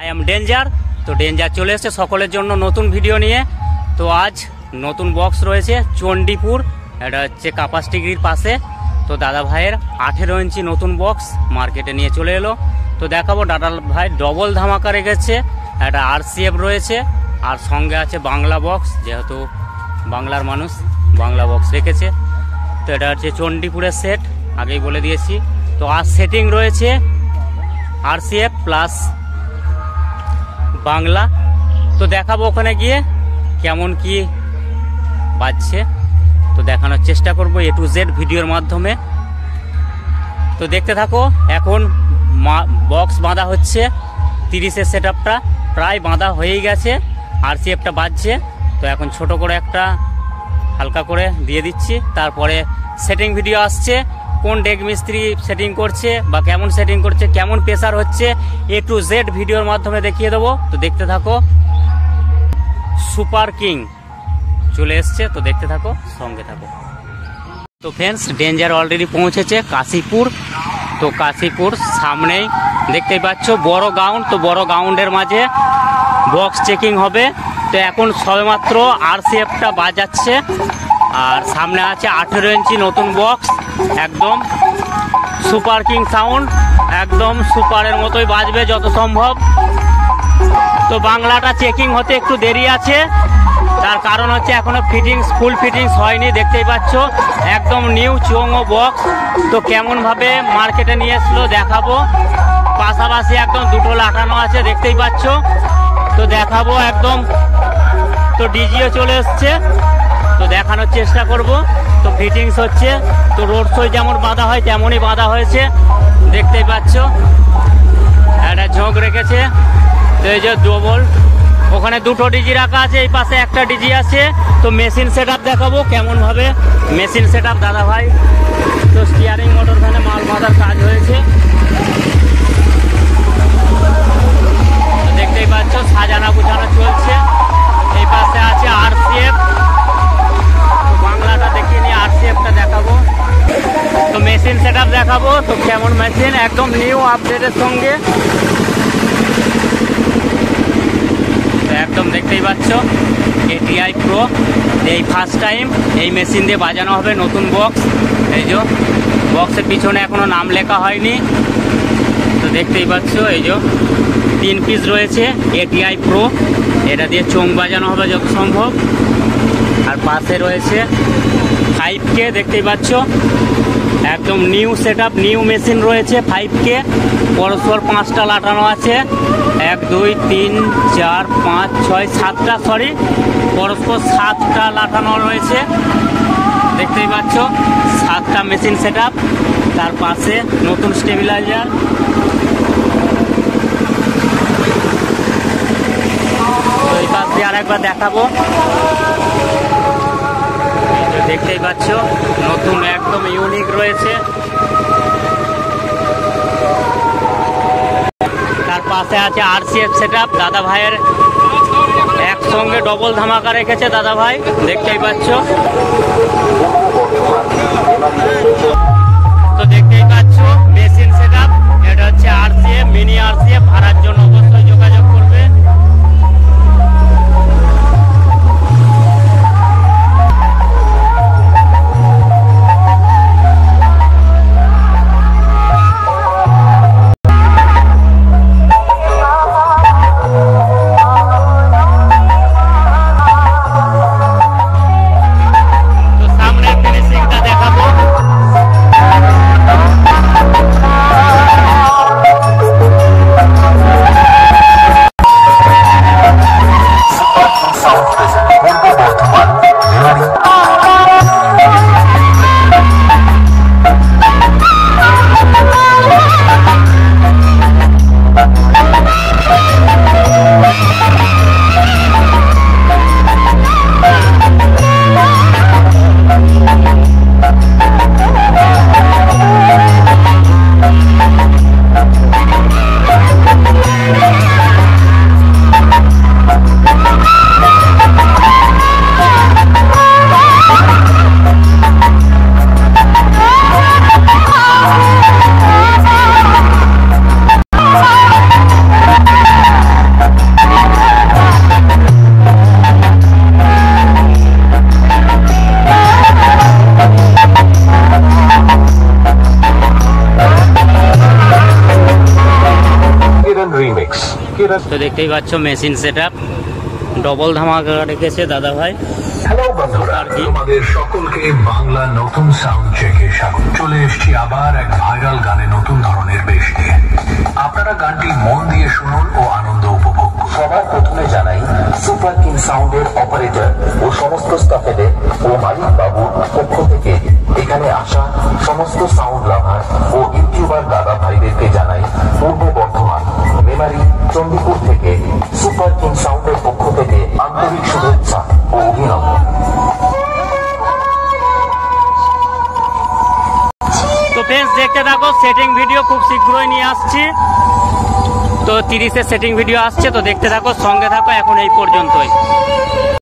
I am danger. তো danger চলে এসেছে সকলের জন্য নতুন ভিডিও নিয়ে। তো আজ নতুন বক্স রয়েছে চণ্ডীপুর, এটা হচ্ছে কাপাসিটিগিরির পাশে। তো দাদা ভাইয়ের 18 ইঞ্চি নতুন বক্স মার্কেটে নিয়ে চলে এলো। তো দেখাবো দাদা ভাই ডবল ধামাকা রেখেছে, একটা RCF রয়েছে আর সঙ্গে আছে বাংলা বক্স, যেহেতু বাংলার মানুষ বাংলা বক্স রেখেছে। তো এটা হচ্ছে চণ্ডীপুরের সেট, আগেই বলে দিয়েছি। তো আর সেটিং রয়েছে RCF প্লাস বাংলা। তো দেখাবো ওখানে গিয়ে কেমন কি বাজছে, তো দেখানোর চেষ্টা করব A to Z ভিডিওর মাধ্যমে। তো দেখতে থাকো। এখন বক্স বাঁধা হচ্ছে, 30-এর সেট আপটা প্রায় বাঁধা হয়েই গেছে, RCFটা বাজছে। তো এখন ছোট করে একটা হালকা করে দিয়ে দিচ্ছি, তারপরে সেটিং ভিডিও আসছে, কোন ডেক মিস্ত্রি সেটিং করছে বা কেমন সেটিং করছে, কেমন প্রেসার হচ্ছে, A to Z ভিডিওর মাধ্যমে দেখিয়ে দেবো। তো দেখতে থাকো। সুপার কিং চলে এসছে, তো দেখতে থাকো, সঙ্গে থাকো। তো ফ্রেন্ডস, ডেঞ্জার অলরেডি পৌঁছেছে কাশীপুর। তো কাশীপুর সামনেই দেখতেই পাচ্ছ বড় গ্রাউন্ড। তো বড় গ্রাউন্ডের মাঝে বক্স চেকিং হবে। তো এখন সবেমাত্র RCFটা বাজাচ্ছে, আর সামনে আছে 18 ইঞ্চি নতুন বক্স, একদম সুপার কিং সাউন্ড, একদম সুপারের মতোই বাজবে যত সম্ভব। তো বাংলাটা চেকিং হতে একটু দেরি আছে, তার কারণ হচ্ছে এখনো ফিটিংস ফুল ফিটিংস হয়নি। দেখতেই পাচ্ছ একদম নিউ চোঙো বক্স। তো কেমন ভাবে মার্কেটে নিয়ে আসলো দেখাবো, পাশাপাশি একদম দুটো লাগানো আছে, দেখতেই পাচ্ছ। তো দেখাবো একদম। তো ডিজিও চলে এসছে, তো দেখানোর চেষ্টা করব। তো ফিটিংস হচ্ছে, তো রোড শো যেমন বাঁধা হয় তেমনই বাঁধা হয়েছে, দেখতেই পাচ্ছ। একটা ঝোঁক রেখেছে, তো এই যে ডবল, ওখানে দুটো ডিজি রাখা আছে, এই পাশে একটা ডিজি আছে। তো মেশিন সেট আপ দেখাবো কেমন ভাবে মেশিন সেট আপ দাদা ভাই। তো স্টিয়ারিং মোটর ভ্যানে মাল বাঁধার কাজ হয়েছে, দেখতেই পাচ্ছ সাজানো গুছানো চলছে। এই পাশে আছে RCF, তো বাংলাটা দেখিয়ে নিয়ে RCFটা দেখাবো। তো মেশিন সেট আপ দেখাবো, তো কেমন মেশিন, একদম নিউ আপডেটের সঙ্গে, একদম দেখতেই পাচ্ছ ATI Pro। এই ফার্স্ট টাইম এই মেশিন দিয়ে বাজানো হবে নতুন বক্স। এই যে বক্সের পিছনে এখনো নাম লেখা হয়নি, তো দেখতেই পাচ্ছ। এই যে 3 পিস রয়েছে ATI Pro, এটা দিয়ে চোং বাজানো হবে যত সম্ভব। আর পাশে রয়েছে 5K, দেখতেই পাচ্ছ একদম new set up, new machine রয়েছে 5K। পরস্পর 5টা লাটানো আছে, 1 2 3 4 5 6 7টা, সরি পরস্পর 7টা লাটানো রয়েছে, দেখতেই পাচ্ছ 7টা মেশিন সেট আপ। তার পাশে নতুন স্টেবিলাইজার। তো এই পাশ দিয়ে আরেকবার দেখাবো, দেখতেই পাচ্ছ নতুন একদম ইউনিক রয়েছে। তার পাশে আছে RCF সেট আপ, দাদা ভাইয়ের একসঙ্গে ডবল ধামাকা রেখেছে দাদা ভাই, দেখতেই পাচ্ছ। তো দেখতেই পাচ্ছ মেশিন সেট আপ, এটা হচ্ছে RCF, মিনি RCF। ভাড়ার জন্য অবশ্যই যোগাযোগ করবে। তো দেখতেই পাচ্ছ মেশিন সেটআপ, ডবল ধামাকা রেখেছে দাদা ভাই। হ্যালো বন্ধুরা, তোমাদের সকলকে বাংলা নতুন সাউন্ড চেকে স্বাগত। চলে এসেছি আবার এক ভাইরাল গানে নতুন ধরনের বেশ নিয়ে। আপনারা গানটি মন দিয়ে শুনুন ও আনন্দ উপভোগ করুন। সবার প্রথমে জানাই সুপার কিং সাউন্ডের অপারেটর ও সমস্ত স্টাফেদের ও মালিক বাবুর পক্ষ থেকে এখানে আসা সমস্ত সাউন্ড লাভার ও ইউটিউবার দাদা ভাইদেরকে জানাই পূর্ব বর্ধমান মেমারি চণ্ডীপুর থেকে সুপার কিং সাউন্ডের পক্ষ থেকে আন্তরিক শুভেচ্ছা ও অভিনন্দন। তো ফ্রেন্ডস দেখতে থাকো, সেটিং ভিডিও খুব শীঘ্রই নিয়ে আসছি। তো 30-এর সেটিং ভিডিও আসছে, তো দেখতে থাকো, সঙ্গে থাকো। এখন এই পর্যন্তই।